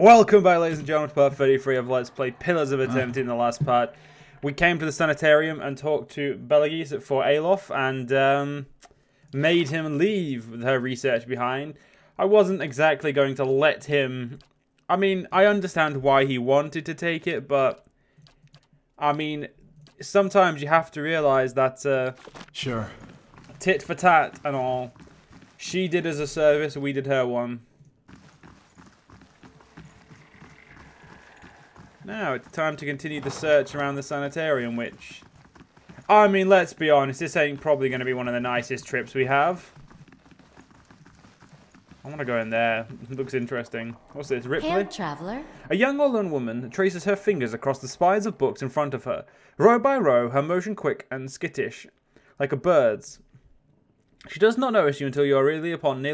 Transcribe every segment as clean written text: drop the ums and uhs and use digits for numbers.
Welcome back, ladies and gentlemen, to part 33 of Let's Play Pillars of Eternity. In the last part, we came to the Sanitarium and talked to Beligis for Alof and made him leave with her research behind. I wasn't exactly going to let him... I mean, I understand why he wanted to take it, but... I mean, sometimes you have to realize that... Sure. Tit for tat and all. She did us a service, we did her one. Now it's time to continue the search around the sanitarium, which... I mean, let's be honest, this ain't probably going to be one of the nicest trips we have. I want to go in there. It looks interesting. What's this, Ripley? Hail, traveler. A young Aldwyn woman traces her fingers across the spines of books in front of her. Row by row, her motion quick and skittish, like a bird's. She does not notice you until you are nearly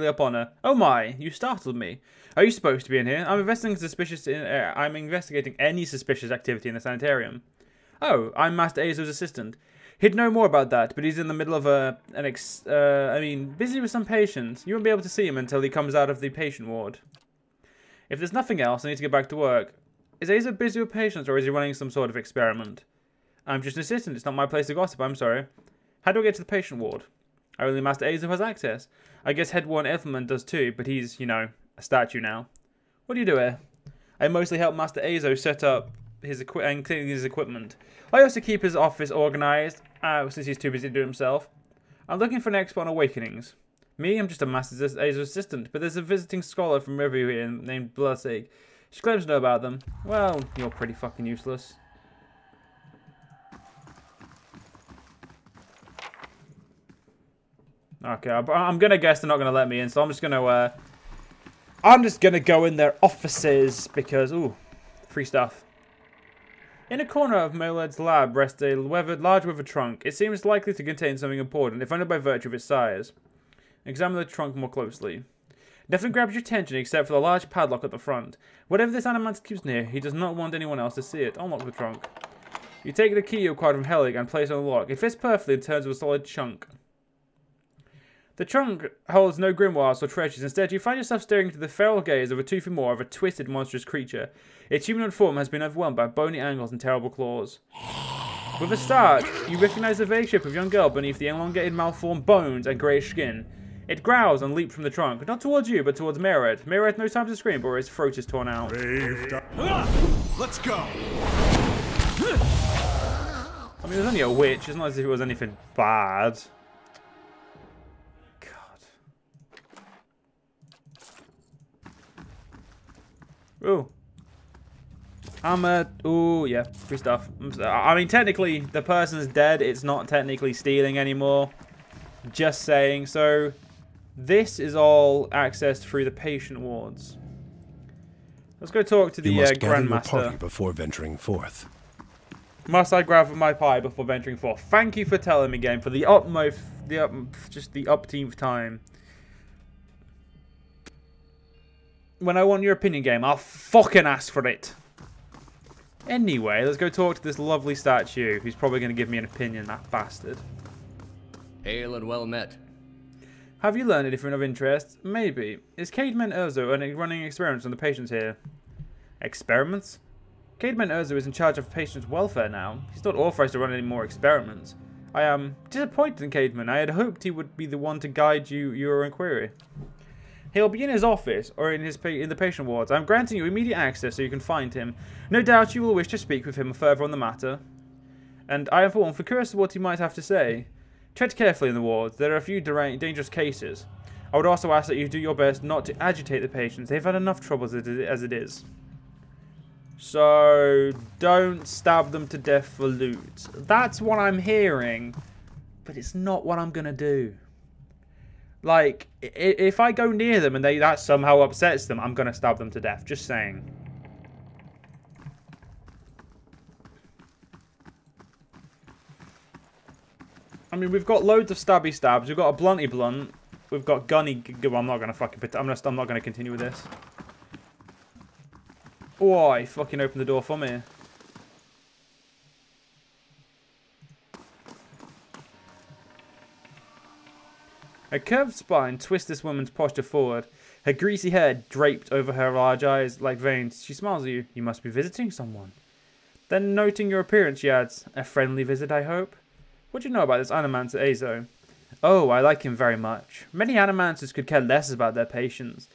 upon her. Oh my, you startled me. Are you supposed to be in here? I'm investigating any suspicious activity in the sanitarium. Oh, I'm Master Azo's assistant. He'd know more about that, but he's in the middle of busy with some patients. You won't be able to see him until he comes out of the patient ward. If there's nothing else, I need to get back to work. Is Azo busy with patients, or is he running some sort of experiment? I'm just an assistant. It's not my place to gossip. I'm sorry. How do I get to the patient ward? Only Master Azo has access. I guess Head Warden Elfman does too, but he's, you know, a statue now. What do you do here? I mostly help Master Azo set up his and clean his equipment. I also keep his office organized, since he's too busy to do it himself. I'm looking for an expert on awakenings. Me, I'm just a Master Azo assistant, but there's a visiting scholar from Riverview here named Bloodseek. She claims to know about them. Well, you're pretty fucking useless. Okay, I'm gonna guess they're not gonna let me in, so I'm just gonna go in their offices because, ooh, free stuff. In a corner of Moled's lab rests a large weathered trunk. It seems likely to contain something important, if only by virtue of its size. Examine the trunk more closely. Nothing grabs your attention except for the large padlock at the front. Whatever this animal keeps near, he does not want anyone else to see it. Unlock the trunk. You take the key you acquired from Helig and place it on the lock. It fits perfectly and turns into a solid chunk. The trunk holds no grimoires or treasures. Instead, you find yourself staring into the feral gaze of a toothy maw of a twisted, monstrous creature. Its humanoid form has been overwhelmed by bony angles and terrible claws. With a start, you recognize the vague shape of a young girl beneath the elongated, malformed bones and greyish skin. It growls and leaps from the trunk, not towards you, but towards Mered. Mered has no time to scream, or his throat is torn out. Let's go. I mean, it was only a witch. It's not as if it was anything bad. Ooh. Ooh, yeah, free stuff. I mean, technically, the person's dead. It's not technically stealing anymore. Just saying. So, this is all accessed through the patient wards. Let's go talk to the Grandmaster. Party before venturing forth. Must I grab my pie before venturing forth? Thank you for telling me, game, for the upteenth time. When I want your opinion, game, I'll fucking ask for it. Anyway, let's go talk to this lovely statue, who's probably going to give me an opinion, that bastard. Hail and well met. Have you learned anything of interest? Maybe. Is Cademan Urzo running experiments on the patients here? Experiments? Cademan Urzo is in charge of patients' welfare now. He's not authorized to run any more experiments. I am disappointed in Cademan. I had hoped he would be the one to guide your inquiry. He'll be in his office, or in the patient wards. I'm granting you immediate access so you can find him. No doubt you will wish to speak with him further on the matter. And I am for one, curious of what he might have to say. Tread carefully in the wards. There are a few dangerous cases. I would also ask that you do your best not to agitate the patients. They've had enough trouble as it is. So, don't stab them to death for loot. That's what I'm hearing, but it's not what I'm going to do. Like, if I go near them and that somehow upsets them, I'm going to stab them to death. Just saying. I mean, we've got loads of stabby stabs. We've got a blunty blunt. We've got gunny... Well, I'm not going to fucking... I'm not going to continue with this. Oh, he fucking opened the door for me. A curved spine twists this woman's posture forward. Her greasy hair draped over her large eyes like veins. She smiles at you. You must be visiting someone. Then, noting your appearance, she adds, a friendly visit, I hope? What do you know about this Animancer Azo? Oh, I like him very much. Many Animancers could care less about their patients.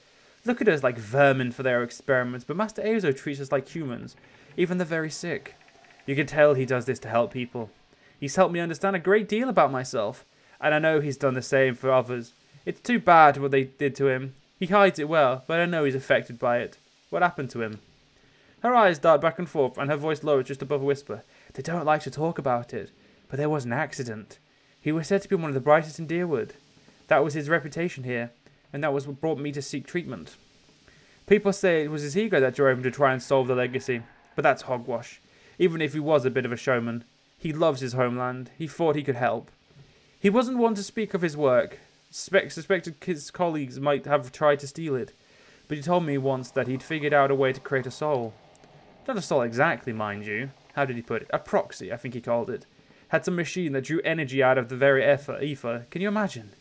Look at us like vermin for their experiments, but Master Azo treats us like humans, even the very sick. You can tell he does this to help people. He's helped me understand a great deal about myself, and I know he's done the same for others. It's too bad what they did to him. He hides it well, but I know he's affected by it. What happened to him? Her eyes dart back and forth, and her voice lowers just above a whisper. They don't like to talk about it, but there was an accident. He was said to be one of the brightest in Deerwood. That was his reputation here, and that was what brought me to seek treatment. People say it was his ego that drove him to try and solve the legacy, but that's hogwash. Even if he was a bit of a showman, he loves his homeland. He thought he could help. He wasn't one to speak of his work. Suspected his colleagues might have tried to steal it, but he told me once that he'd figured out a way to create a soul. Not a soul exactly, mind you. How did he put it? A proxy, I think he called it. Had some machine that drew energy out of the very ether. Can you imagine?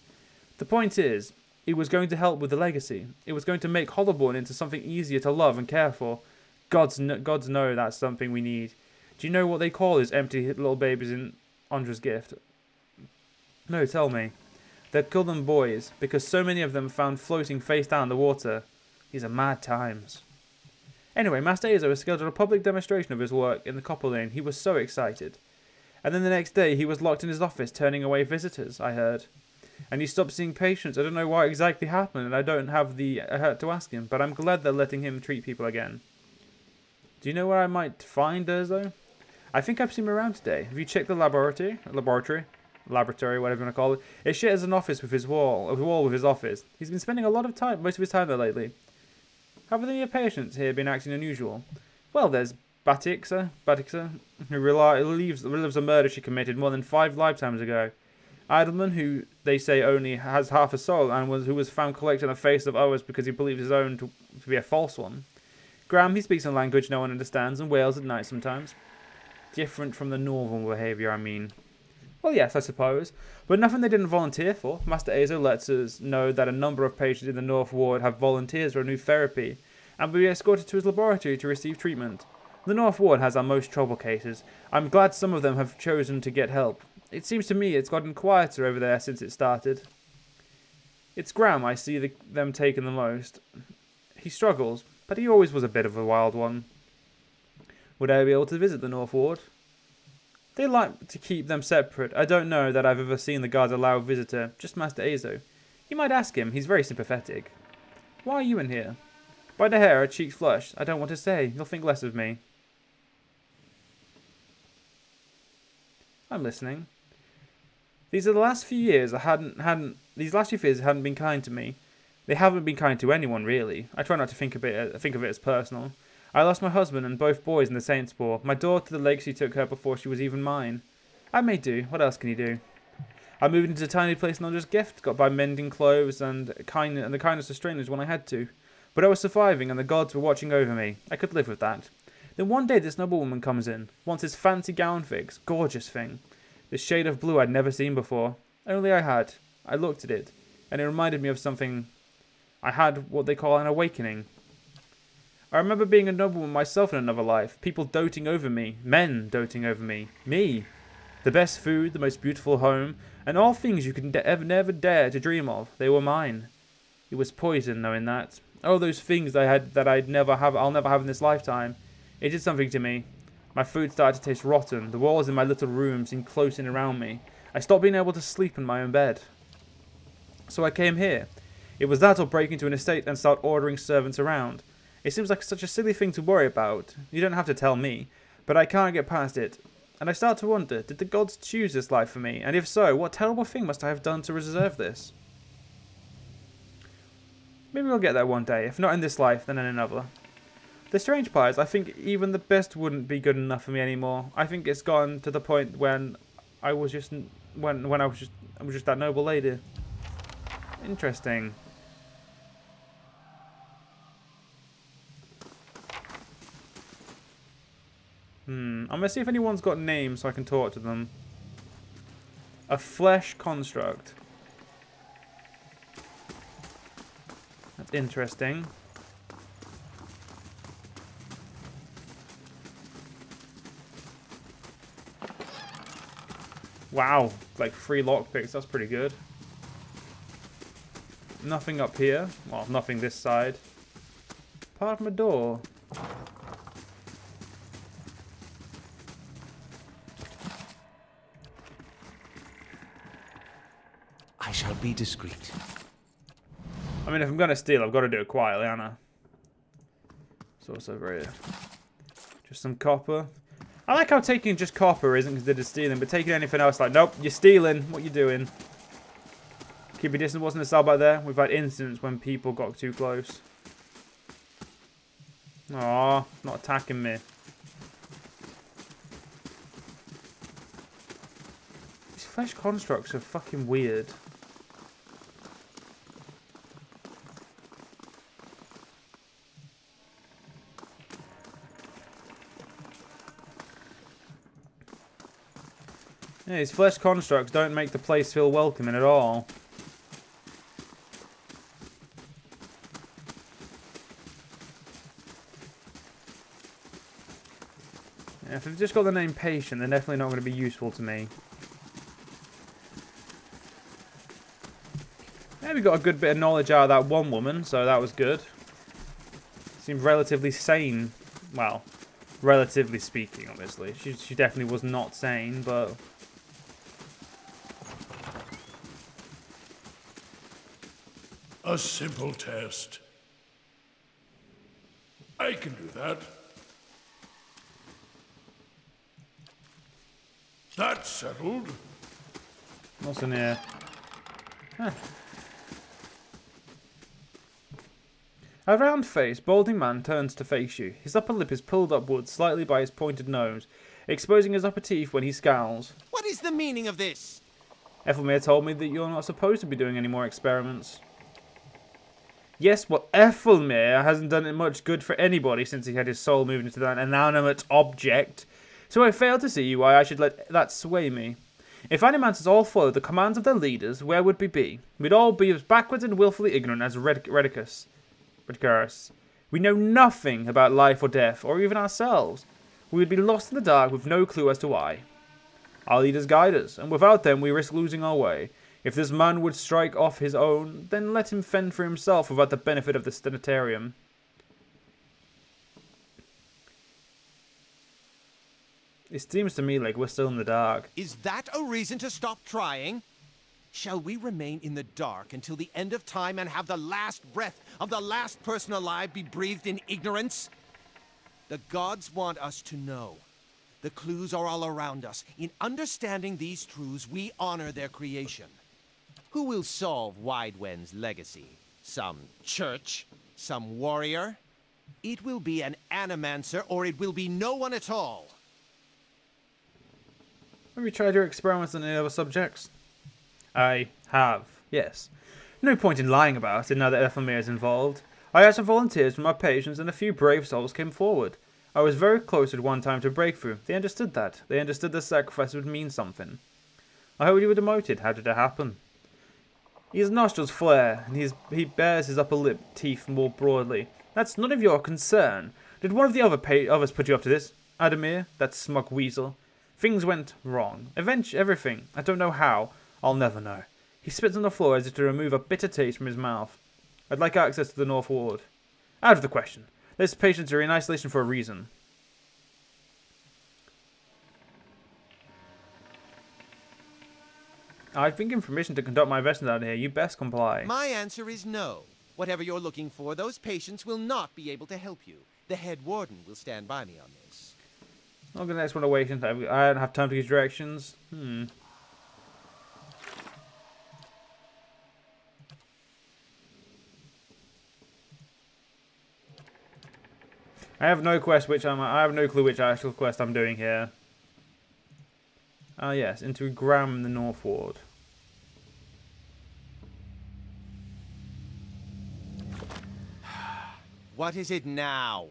The point is, it was going to help with the legacy. It was going to make Hollowborn into something easier to love and care for. Gods know that's something we need. Do you know what they call his empty little babies in Andra's gift? No, tell me. They call them boys, because so many of them are found floating face down in the water. These are mad times. Anyway, Master Azo has scheduled a public demonstration of his work in the Copper Lane. He was so excited. And then the next day, he was locked in his office, turning away visitors, I heard. And he stopped seeing patients. I don't know what exactly happened, and I don't have the heart to ask him, but I'm glad they're letting him treat people again. Do you know where I might find Azo? I think I've seen him around today. Have you checked the laboratory, whatever you want to call it? It shares an office with his wall with his office. He's been spending most of his time there lately. Have any of your patients here been acting unusual? Well, there's Batixa, who relives a murder she committed more than 5 lifetimes ago. Aldwyn, who they say only has half a soul, and who was found collecting the face of others because he believed his own to be a false one. Graham, he speaks a language no one understands and wails at night sometimes. Different from the normal behaviour, I mean. Well, yes, I suppose, but nothing they didn't volunteer for. Master Azo lets us know that a number of patients in the North Ward have volunteers for a new therapy, and will be escorted to his laboratory to receive treatment. The North Ward has our most trouble cases. I'm glad some of them have chosen to get help. It seems to me it's gotten quieter over there since it started. It's Graham I see them taking the most. He struggles, but he always was a bit of a wild one. Would I be able to visit the North Ward? They like to keep them separate. I don't know that I've ever seen the guards allow a visitor, just Master Azo. You might ask him, he's very sympathetic. Why are you in here? By the hair, her cheeks flush. I don't want to say, you'll think less of me. I'm listening. These last few years hadn't been kind to me. They haven't been kind to anyone, really. I try not to think of it as personal. I lost my husband and both boys in the Saints' War. My daughter, the legacy took her before she was even mine. I may do. What else can you do? I moved into a tiny place in Andra's gift, got by mending clothes and the kindness of strangers when I had to. But I was surviving and the gods were watching over me. I could live with that. Then one day this noblewoman comes in, wants this fancy gown fix, gorgeous thing. This shade of blue I'd never seen before. Only I had. I looked at it, and it reminded me of something. I had what they call an awakening. I remember being a nobleman myself in another life, people doting over me, men doting over me, me. The best food, the most beautiful home, and all things you could never dare to dream of, they were mine. It was poison knowing that. Oh, those things I'll never have in this lifetime. It did something to me. My food started to taste rotten. The walls in my little room seemed closing around me. I stopped being able to sleep in my own bed. So I came here. It was that or break into an estate and start ordering servants around. It seems like such a silly thing to worry about. You don't have to tell me. But I can't get past it. And I start to wonder, did the gods choose this life for me? And if so, what terrible thing must I have done to deserve this? Maybe we'll get there one day. If not in this life, then in another. The strange part is, I think even the best wouldn't be good enough for me anymore. I think it's gone to the point when I was just that noble lady. Interesting. I'm gonna see if anyone's got names so I can talk to them. A flesh construct. That's interesting. Wow, like 3 lockpicks, that's pretty good. Nothing up here. Well, nothing this side. Apart from a door. I shall be discreet. I mean, if I'm going to steal, I've got to do it quietly, Anna. So what's over here? Just some copper. I like how taking just copper isn't considered stealing, but taking anything else, like, nope, you're stealing. What you doing? Keep your distance. Wasn't a cell back there? We've had incidents when people got too close. Aw, not attacking me. These flesh constructs are fucking weird. Yeah, these flesh constructs don't make the place feel welcoming at all. Yeah, if they've just got the name Patient, they're definitely not going to be useful to me. Yeah, we got a good bit of knowledge out of that one woman, so that was good. Seemed relatively sane. Well, relatively speaking, obviously. She definitely was not sane, but... A simple test. I can do that. That's settled. What's in here? Huh. A round-faced, balding man turns to face you. His upper lip is pulled upwards slightly by his pointed nose, exposing his upper teeth when he scowls. What is the meaning of this? Ethelmere told me that you're not supposed to be doing any more experiments. Yes, well, Ethelmere hasn't done it much good for anybody since he had his soul moved into that inanimate object, so I fail to see why I should let that sway me. If animators all followed the commands of their leaders, where would we be? We'd all be as backwards and willfully ignorant as Redicus. We know nothing about life or death, or even ourselves. We would be lost in the dark with no clue as to why. Our leaders guide us, and without them we risk losing our way. If this man would strike off his own, then let him fend for himself without the benefit of the Sanitarium. It seems to me like we're still in the dark. Is that a reason to stop trying? Shall we remain in the dark until the end of time and have the last breath of the last person alive be breathed in ignorance? The gods want us to know. The clues are all around us. In understanding these truths, we honor their creation. Who will solve Widwen's legacy? Some church? Some warrior? It will be an animancer, or it will be no one at all. Have you tried your experiments on any other subjects? I have, yes. No point in lying about it now that Ethelmere is involved. I had some volunteers from our patients and a few brave souls came forward. I was very close at one time to a breakthrough. They understood that. They understood the sacrifice would mean something. I heard you were demoted. How did it happen? His nostrils flare, and he bares his upper lip teeth more broadly. That's none of your concern. Did one of the others put you up to this? Adamir, that smug weasel. Things went wrong. Everything. I don't know how. I'll never know. He spits on the floor as if to remove a bitter taste from his mouth. I'd like access to the North Ward. Out of the question. Those patients are in isolation for a reason. I've been given permission to conduct my investment out here. You best comply. My answer is no. Whatever you're looking for, those patients will not be able to help you. The head warden will stand by me on this. I'll get the next one away since I don't have time to give directions. I have no clue which actual quest I'm doing here. Ah yes, into Graham in the North Ward. What is it now?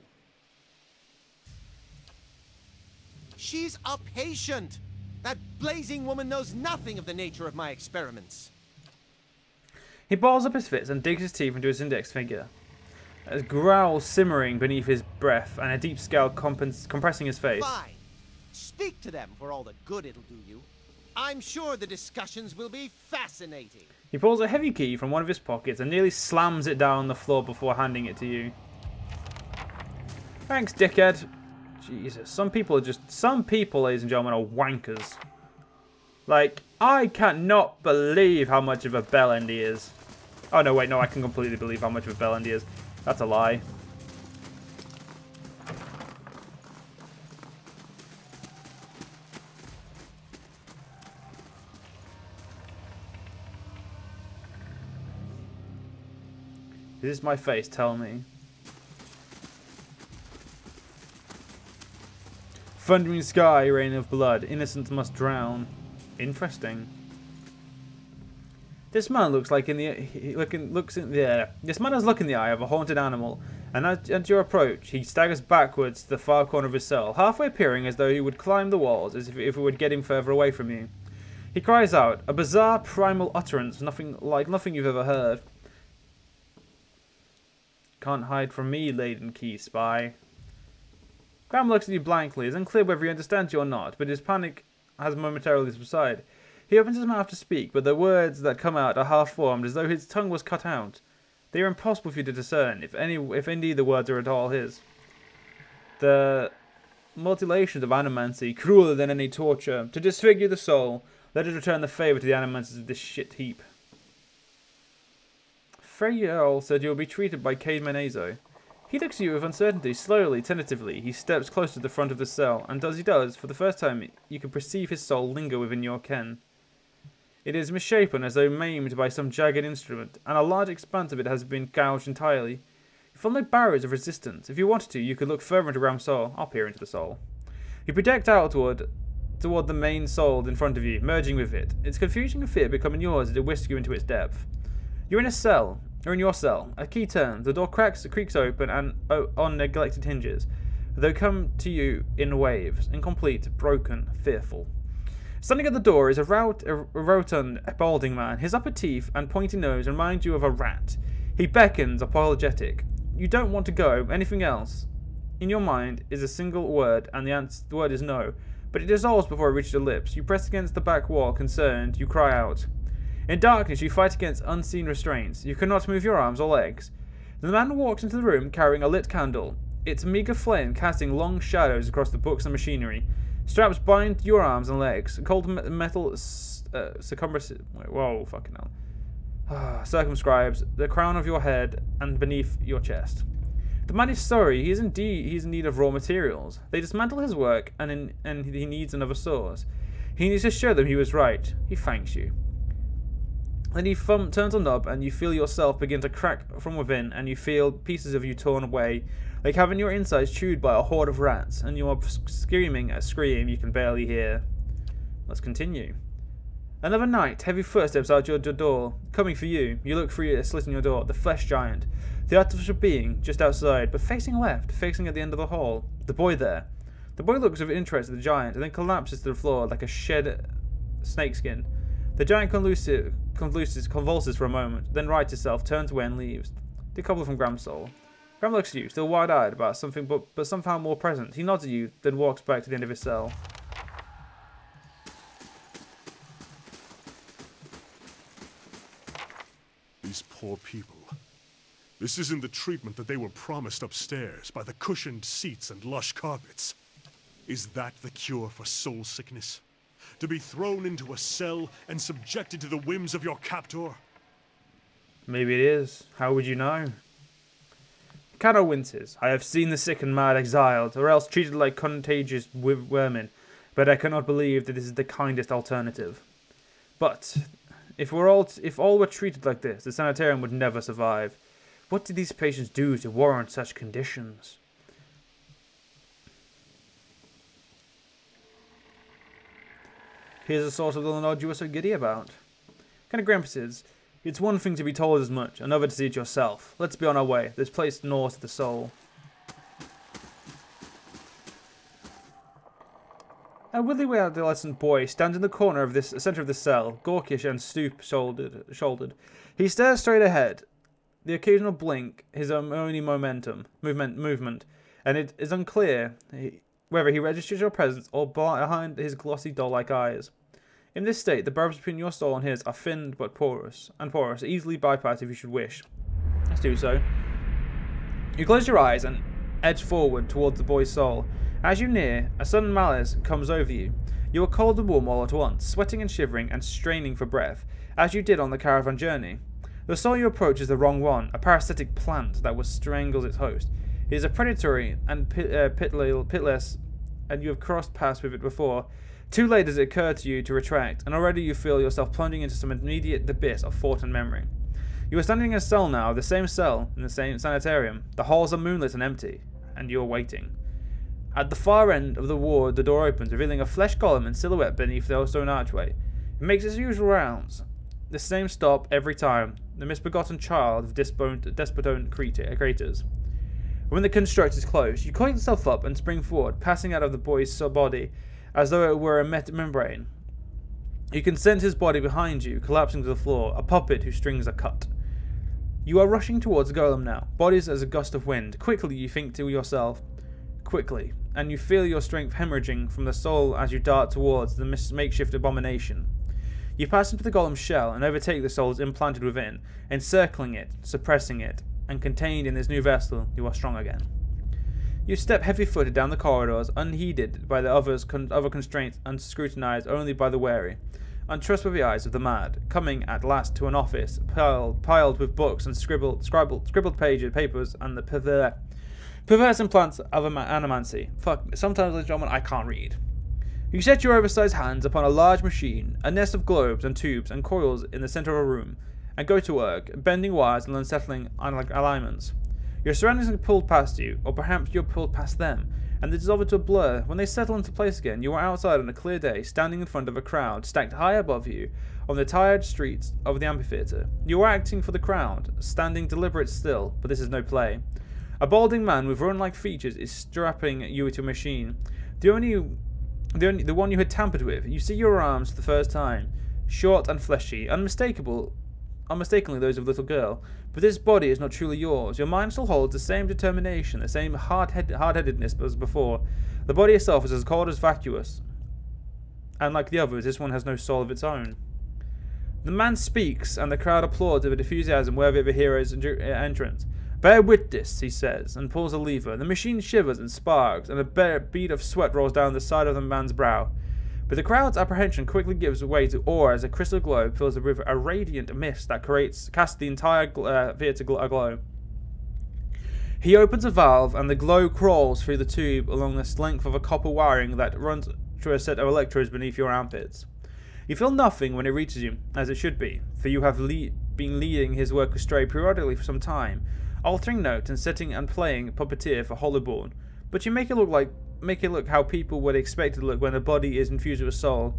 She's a patient! That blazing woman knows nothing of the nature of my experiments. He balls up his fists and digs his teeth into his index finger. A growl simmering beneath his breath and a deep scowl compressing his face. Fine. Speak to them for all the good it'll do you. I'm sure the discussions will be fascinating. He pulls a heavy key from one of his pockets and nearly slams it down on the floor before handing it to you. Thanks, dickhead. Jesus, some people, ladies and gentlemen, are wankers. Like, I cannot believe how much of a bellend he is. Oh, no, wait, no, I can completely believe how much of a bellend he is. That's a lie. This is my face, tell me. Thundering sky, rain of blood, innocents must drown. Interesting. This man looks like this man has look in the eye of a haunted animal, and at your approach, he staggers backwards to the far corner of his cell, halfway appearing as though he would climb the walls, as if it would get him further away from you. He cries out, a bizarre primal utterance, nothing you've ever heard. Can't hide from me, Leaden Key Spy. Graham looks at you blankly. It's unclear whether he understands you or not, but his panic has momentarily subsided. He opens his mouth to speak, but the words that come out are half-formed, as though his tongue was cut out. They are impossible for you to discern, if indeed the words are at all his. The mutilations of animancy, crueler than any torture, to disfigure the soul, let us return the favour to the animancers of this shit heap. Freyal said you will be treated by Cade Menezo. He looks at you with uncertainty, slowly, tentatively. He steps close to the front of the cell, and as he does, for the first time, you can perceive his soul linger within your ken. It is misshapen, as though maimed by some jagged instrument, and a large expanse of it has been gouged entirely. You feel no barriers of resistance. If you wanted to, you could look further into Ram's soul. I'll peer into the soul. You project outward toward the main soul in front of you, merging with it. Its confusion and fear becoming yours as it whisks you into its depth. You're in a cell. You're in your cell. A key turns. The door creaks open and on neglected hinges. They come to you in waves, incomplete, broken, fearful. Standing at the door is a rotund, balding man. His upper teeth and pointy nose remind you of a rat. He beckons, apologetic. You don't want to go. Anything else? In your mind is a single word, and the word is no. But it dissolves before it reaches your lips. You press against the back wall, concerned. You cry out. In darkness, you fight against unseen restraints. You cannot move your arms or legs. The man walks into the room carrying a lit candle, its meager flame casting long shadows across the books and machinery. Straps bind your arms and legs. Cold metal circumscribes the crown of your head and beneath your chest. The man is sorry. He is in need of raw materials. They dismantle his work, and he needs another source. He needs to show them he was right. He thanks you. Then he turns a knob, and you feel yourself begin to crack from within, and you feel pieces of you torn away, like having your insides chewed by a horde of rats, and you are screaming a scream you can barely hear. Let's continue. Another night, heavy footsteps out your door, coming for you. You look through a slit in your door. The flesh giant, the artificial being, just outside, but facing left, facing at the end of the hall. The boy there. The boy looks with interest at the giant, and then collapses to the floor like a shed snakeskin. The giant convulses for a moment, then rights itself, turns away and leaves. Decoupled from Graham's soul. Graham looks at you, still wide-eyed about something, but somehow more present. He nods at you, then walks back to the end of his cell. These poor people. This isn't the treatment that they were promised upstairs by the cushioned seats and lush carpets. Is that the cure for soul sickness? To be thrown into a cell and subjected to the whims of your captor? Maybe it is. How would you know? Cano winces. I have seen the sick and mad exiled, or else treated like contagious vermin, but I cannot believe that this is the kindest alternative. But if all were treated like this, the Sanitarium would never survive. What did these patients do to warrant such conditions? Here's a sort of the nod you were so giddy about. Kind of grimaces. It's one thing to be told as much, another to see it yourself. Let's be on our way. This place gnaws at the soul. A willy adolescent boy stands in the corner of this center of the cell, gawkish and stoop-shouldered. He stares straight ahead. The occasional blink, his only movement, and it is unclear whether he registers your presence or behind his glossy doll-like eyes. In this state, the barbs between your soul and his are thin but porous, easily bypassed if you should wish. Let's do so. You close your eyes and edge forward towards the boy's soul. As you near, a sudden malaise comes over you. You are cold and warm all at once, sweating and shivering and straining for breath, as you did on the caravan journey. The soul you approach is the wrong one, a parasitic plant that strangles its host. It is a predatory and pitless, and you have crossed paths with it before. Too late does it occur to you to retract, and already you feel yourself plunging into some immediate abyss of thought and memory. You are standing in a cell now, the same cell, in the same sanitarium. The halls are moonlit and empty, and you are waiting. At the far end of the ward, the door opens, revealing a flesh golem in silhouette beneath the stone archway. It makes its usual rounds. The same stop every time. The misbegotten child of despotent creators. When the construct is closed, you coil yourself up and spring forward, passing out of the boy's body as though it were a membrane. You can sense his body behind you, collapsing to the floor, a puppet whose strings are cut. You are rushing towards the golem now, bodies as a gust of wind. Quickly, you think to yourself. Quickly, and you feel your strength hemorrhaging from the soul as you dart towards the makeshift abomination. You pass into the golem's shell and overtake the souls implanted within, encircling it, suppressing it, and contained in this new vessel, you are strong again. You step heavy-footed down the corridors, unheeded by the other constraints and scrutinized only by the wary, untrustworthy eyes of the mad, coming at last to an office piled with books and scribbled papers and the perverse implants of animancy. Fuck, sometimes, ladies and gentlemen, I can't read. You set your oversized hands upon a large machine, a nest of globes and tubes and coils in the center of a room, and go to work, bending wires and unsettling alignments. Your surroundings are pulled past you, or perhaps you're pulled past them, and they dissolve into a blur. When they settle into place again, you are outside on a clear day, standing in front of a crowd stacked high above you on the tired streets of the amphitheater. You are acting for the crowd, standing deliberate still, but this is no play. A balding man with rodent-like features is strapping you to a machine. The one you had tampered with. You see your arms for the first time, short and fleshy, unmistakably those of a little girl. But this body is not truly yours. Your mind still holds the same determination, the same hard-headedness as before. The body itself is as cold as vacuous, and like the others, this one has no soul of its own. The man speaks, and the crowd applauds with enthusiasm worthy of a hero's entrance. Bear witness, he says, and pulls a lever. The machine shivers and sparks, and a bead of sweat rolls down the side of the man's brow. But the crowd's apprehension quickly gives way to awe as a crystal globe fills the river, a radiant mist that casts the entire theatre aglow. He opens a valve, and the glow crawls through the tube along the length of a copper wiring that runs through a set of electrodes beneath your armpits. You feel nothing when it reaches you, as it should be, for you have been leading his work astray periodically for some time, altering note and setting and playing puppeteer for Hollowborn, but you make it look how people would expect it to look when the body is infused with a soul.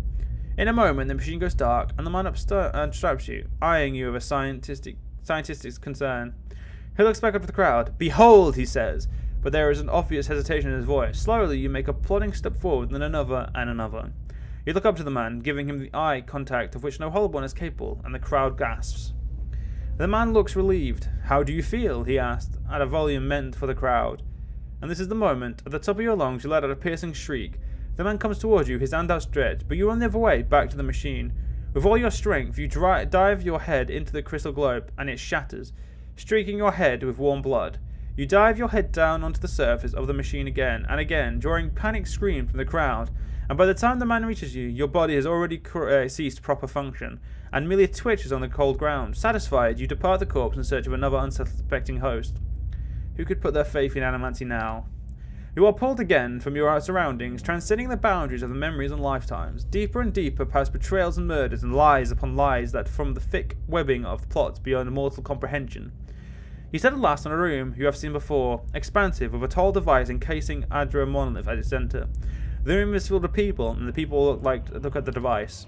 In a moment, the machine goes dark, and the man straps you, eyeing you with a scientific concern. He looks back up at the crowd. "Behold," he says, but there is an obvious hesitation in his voice. Slowly, you make a plodding step forward, then another and another. You look up to the man, giving him the eye contact of which no Hollowborn is capable, and the crowd gasps. The man looks relieved. "How do you feel?" he asked, at a volume meant for the crowd. And this is the moment. At the top of your lungs, you let out a piercing shriek. The man comes towards you, his hand outstretched, but you run the other way, back to the machine. With all your strength, you dive your head into the crystal globe, and it shatters, streaking your head with warm blood. You dive your head down onto the surface of the machine again and again, drawing panicked screams from the crowd, and by the time the man reaches you, your body has already ceased proper function, and merely twitches on the cold ground. Satisfied, you depart the corpse in search of another unsuspecting host. Who could put their faith in animancy now? You are pulled again from your surroundings, transcending the boundaries of the memories and lifetimes, deeper and deeper past betrayals and murders and lies upon lies that form the thick webbing of plots beyond mortal comprehension. You set at last on a room you have seen before, expansive, with a tall device encasing Adra monolith at its center. The room is filled with people, and the people look at the device.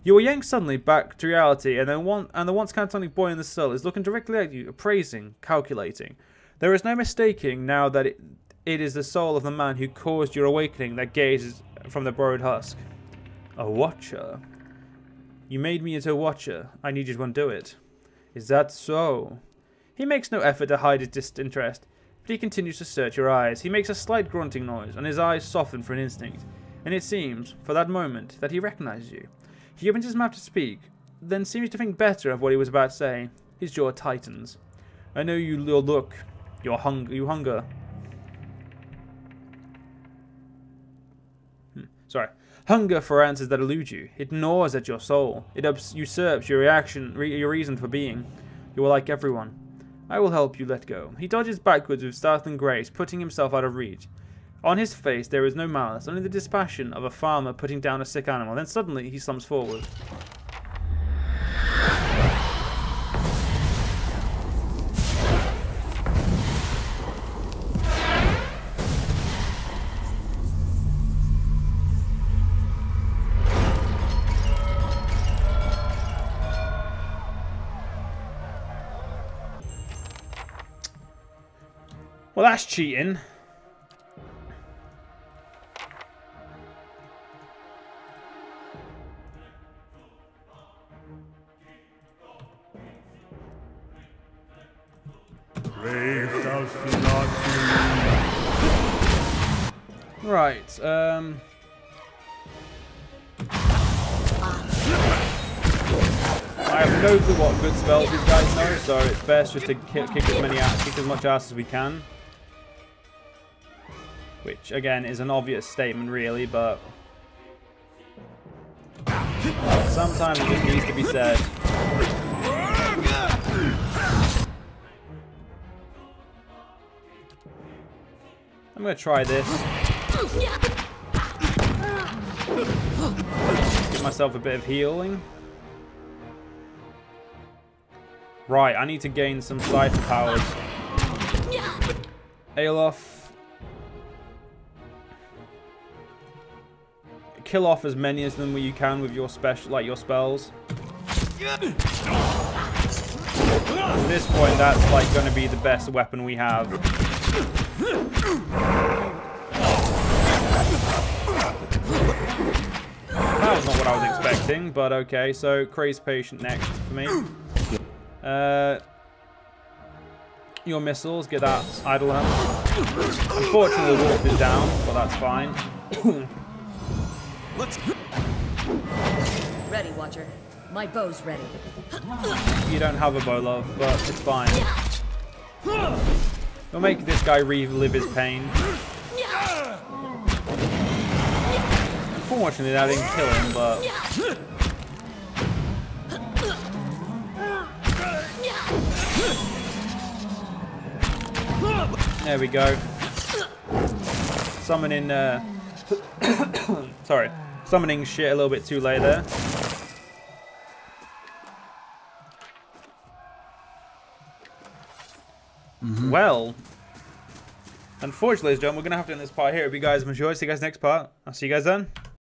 You are yanked suddenly back to reality, and the once catatonic boy in the cell is looking directly at you, appraising, calculating. There is no mistaking now that it is the soul of the man who caused your awakening that gazes from the borrowed husk. A watcher. You made me into a watcher. I need you to undo it. Is that so? He makes no effort to hide his disinterest, but he continues to search your eyes. He makes a slight grunting noise, and his eyes soften for an instinct, and it seems, for that moment, that he recognizes you. He opens his mouth to speak, then seems to think better of what he was about to say. His jaw tightens. I know your look, you hunger. Sorry. Hunger for answers that elude you. It gnaws at your soul. It usurps your your reason for being. You are like everyone. I will help you let go. He dodges backwards with startling grace, putting himself out of reach. On his face there is no malice, only the dispassion of a farmer putting down a sick animal. Then suddenly he slumps forward. Well, that's cheating. Right, I have no clue what good spells these guys know, so it's best just to kick as much ass as we can. Which, again, is an obvious statement, really, but sometimes it just needs to be said. I'm going to try this. Give myself a bit of healing. Right, I need to gain some cipher powers. Alof. Kill off as many of them you can with your your spells. At this point, that's like going to be the best weapon we have. That was not what I was expecting, but okay. So, Crazed Patient next for me. Your missiles, get that idle hand. Unfortunately, the wolf is down, but that's fine. Ready, Watcher. My bow's ready. You don't have a bow, love, but it's fine. We'll make this guy relive his pain. Unfortunately, that didn't kill him, but there we go. Summoning, sorry, summoning shit a little bit too late there. Well, unfortunately, ladies and gentlemen, we're going to have to end this part here. If you guys have enjoyed, see you guys next part. I'll see you guys then.